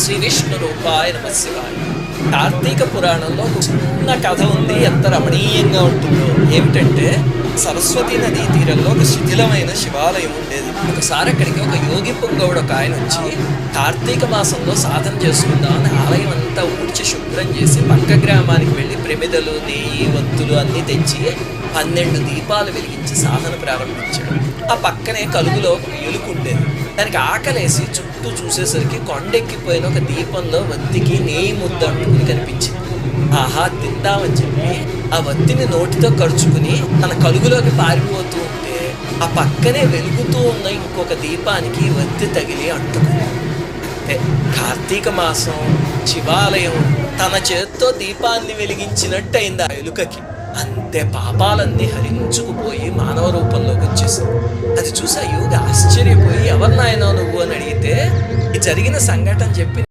శ్రీ విష్ణు రూపాయ నమ శివాయ. కార్తీక పురాణంలో ఒక చిన్న కథ ఉంది, ఎంత రమణీయంగా ఉంటుందో. ఏమిటంటే, సరస్వతి నదీ తీరంలో ఒక శిథిలమైన శివాలయం ఉండేది. ఒకసారి అక్కడికి ఒక యోగి పుంగవుడు ఒక ఆయన వచ్చి కార్తీక మాసంలో సాధన చేసుకుందామని ఆలయం అంతా ఊడ్చి శుభ్రం చేసి పక్క గ్రామానికి వెళ్ళి ప్రమిదలు, నెయ్యి, వత్తులు అన్నీ తెచ్చి 12 దీపాలు వెలిగించి సాధన ప్రారంభించాడు. ఆ పక్కనే కలుగులో ఒక ఎలుక ఉండేది. దానికి ఆకలేసి చుట్టూ చూసేసరికి కొండెక్కిపోయిన ఒక దీపంలో వత్తికి నెయ్యి ముద్ద అంటుకుని కనిపించింది. ఆహా, తిందామని చెప్పి ఆ వత్తిని నోటితో కరుచుకుని తన కలుగులోకి పారిపోతూ ఉంటే ఆ పక్కనే వెలుగుతూ ఉన్న ఇంకొక దీపానికి వత్తి తగిలి అంటుకుంది. అంటే కార్తీక మాసం, శివాలయం తన చేత్తో దీపాన్ని వెలిగించినట్టు అయింది ఆ ఎలుకకి. అంతే, పాపాలన్నీ హరించుకుపోయి మానవ రూపంలోకి వచ్చేసింది. అది చూసి ఆ యోగి ఆశ్చర్యపోయి, ఎవరినాయనో నువ్వు అని అడిగితే ఈ జరిగిన సంఘటన చెప్పి